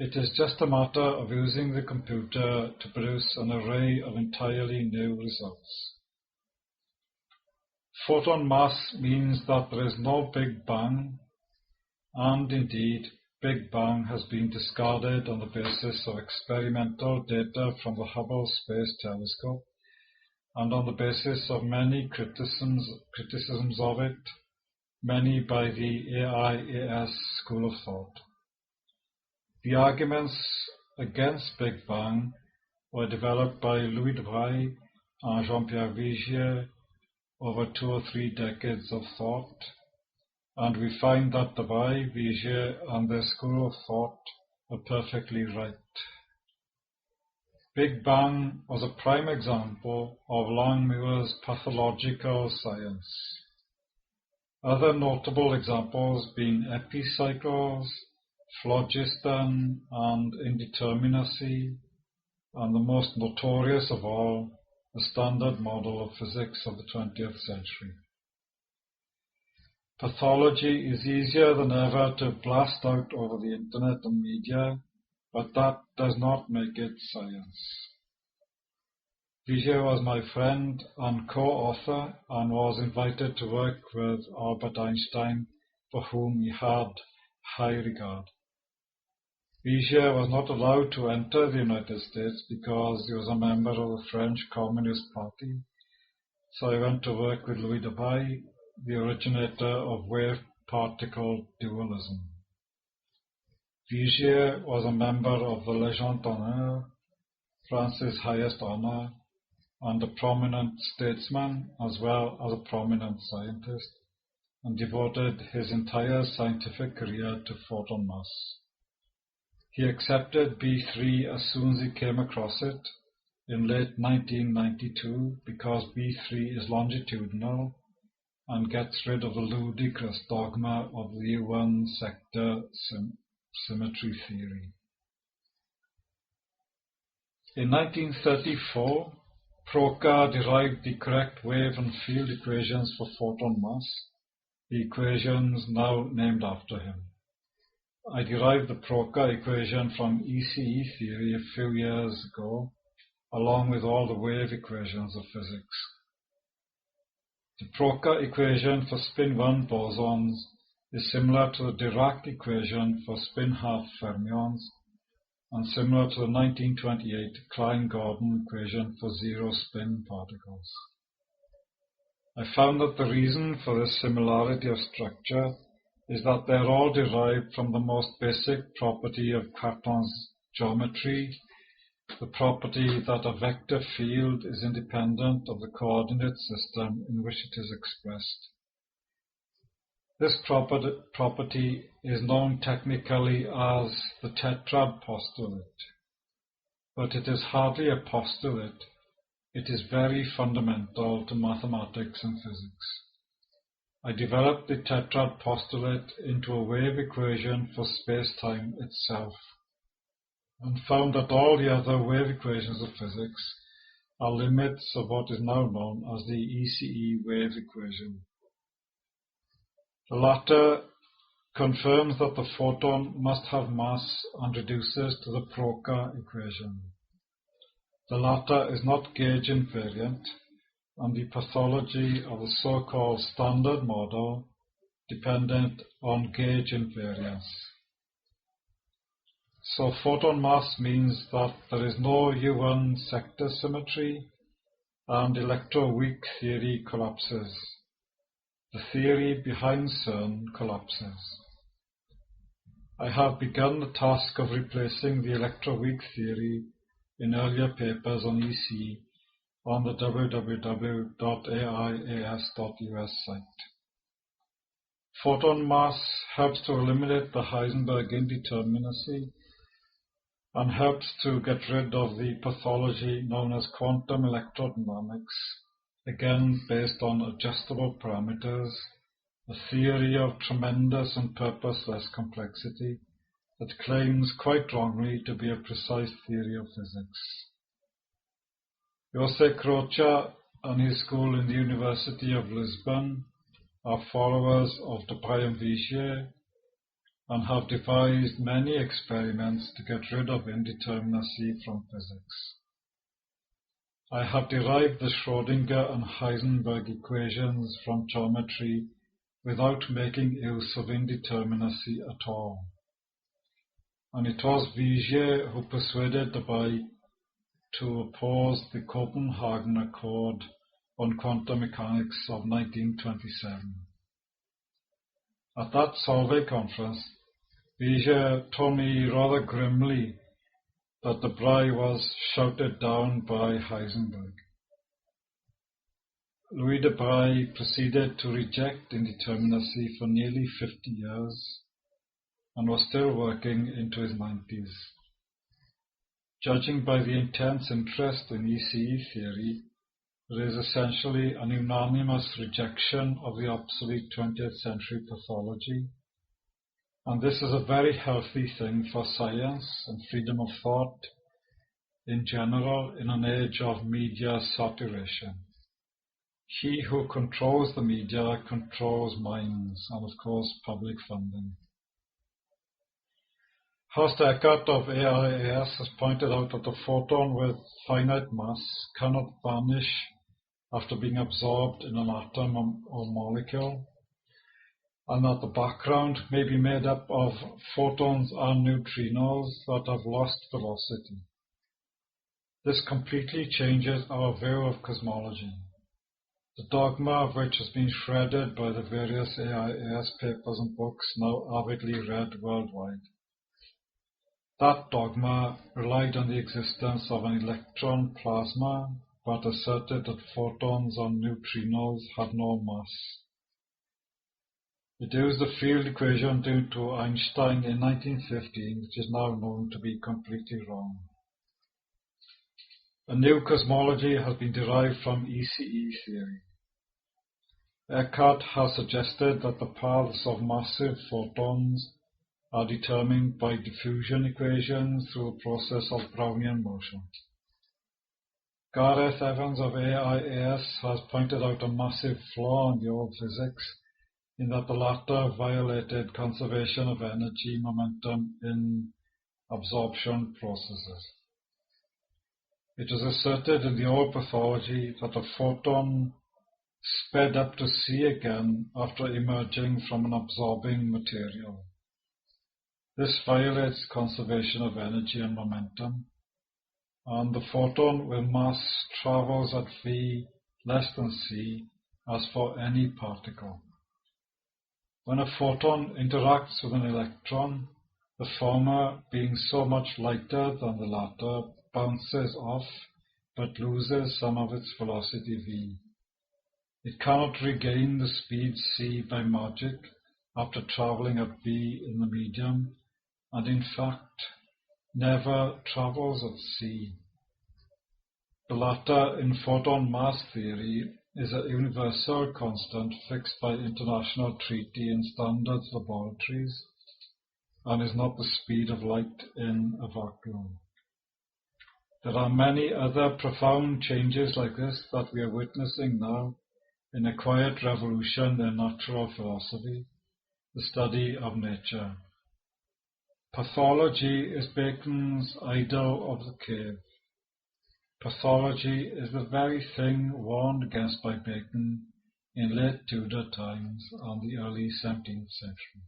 It is just a matter of using the computer to produce an array of entirely new results. Photon mass means that there is no Big Bang, and indeed, Big Bang has been discarded on the basis of experimental data from the Hubble Space Telescope and on the basis of many criticisms of it, many by the AIAS school of thought. The arguments against Big Bang were developed by Louis de Broglie and Jean-Pierre Vigier over 2 or 3 decades of thought, and we find that de Broglie, Vigier, and their school of thought are perfectly right. Big Bang was a prime example of Langmuir's pathological science. Other notable examples being epicycles, phlogiston, and indeterminacy, and the most notorious of all, the Standard Model of Physics of the 20th century. Pathology is easier than ever to blast out over the internet and media, but that does not make it science. Vigier was my friend and co-author and was invited to work with Albert Einstein, for whom he had high regard. Vigier was not allowed to enter the United States because he was a member of the French Communist Party, so I went to work with Louis de Broglie, the originator of wave-particle dualism. Vigier was a member of the Légion d'honneur, France's highest honor, and a prominent statesman as well as a prominent scientist, and devoted his entire scientific career to photon mass. He accepted B3 as soon as he came across it in late 1992 because B3 is longitudinal and gets rid of the ludicrous dogma of the U1 sector symmetry theory. In 1934, Proctor derived the correct wave and field equations for photon mass, the equations now named after him. I derived the Proctor equation from ECE theory a few years ago, along with all the wave equations of physics. The Proctor equation for spin-1 bosons is similar to the Dirac equation for spin-half fermions, and similar to the 1928 Klein-Gordon equation for zero-spin particles. I found that the reason for this similarity of structure is that they are all derived from the most basic property of Cartan's geometry, the property that a vector field is independent of the coordinate system in which it is expressed. This property is known technically as the tetrad postulate, but it is hardly a postulate. It is very fundamental to mathematics and physics. I developed the tetrad postulate into a wave equation for space-time itself, and found that all the other wave equations of physics are limits of what is now known as the ECE wave equation. The latter confirms that the photon must have mass and reduces to the Proctor equation. The latter is not gauge invariant, and the pathology of the so-called standard model dependent on gauge invariance. So photon mass means that there is no U1 sector symmetry, and electroweak theory collapses. The theory behind CERN collapses. I have begun the task of replacing the electroweak theory in earlier papers on EC on the www.aias.us site. Photon mass helps to eliminate the Heisenberg indeterminacy and helps to get rid of the pathology known as quantum electrodynamics, again based on adjustable parameters, a theory of tremendous and purposeless complexity that claims quite wrongly to be a precise theory of physics. José Croce and his school in the University of Lisbon are followers of de Broglie and Vigier, and have devised many experiments to get rid of indeterminacy from physics. I have derived the Schrödinger and Heisenberg equations from geometry without making use of indeterminacy at all. And it was Vitae who persuaded Vitae to oppose the Copenhagen Accord on quantum mechanics of 1927. At that Solvay conference, Vitae told me rather grimly that the Bri was shouted down by Heisenberg. Louis de Broglie proceeded to reject indeterminacy for nearly 50 years and was still working into his 90s. Judging by the intense interest in ECE theory, there is essentially an unanimous rejection of the obsolete 20th century pathology, and this is a very healthy thing for science and freedom of thought in general in an age of media saturation. He who controls the media controls minds and, of course, public funding. Horst Eckert of AIAS has pointed out that the photon with finite mass cannot vanish after being absorbed in an atom or molecule, and that the background may be made up of photons and neutrinos that have lost velocity. This completely changes our view of cosmology, the dogma of which has been shredded by the various AIAS papers and books now avidly read worldwide. That dogma relied on the existence of an electron plasma, but asserted that photons and neutrinos had no mass. It used the field equation due to Einstein in 1915, which is now known to be completely wrong. A new cosmology has been derived from ECE theory. Eckert has suggested that the paths of massive photons are determined by diffusion equations through a process of Brownian motion. Gareth Evans of AIAS has pointed out a massive flaw in the old physics, in that the latter violated conservation of energy momentum in absorption processes. It is asserted in the old pathology that a photon sped up to C again after emerging from an absorbing material. This violates conservation of energy and momentum, and the photon with mass travels at V less than C as for any particle. When a photon interacts with an electron, the former, being so much lighter than the latter, bounces off but loses some of its velocity V. It cannot regain the speed C by magic after traveling at V in the medium, and in fact never travels at C. The latter, in photon mass theory, is a universal constant fixed by international treaty and standards laboratories, and is not the speed of light in a vacuum. There are many other profound changes like this that we are witnessing now in a quiet revolution in natural philosophy, the study of nature. Pathology is Bacon's idol of the cave. Pathology is the very thing warned against by Bacon in late Tudor times and the early 17th century.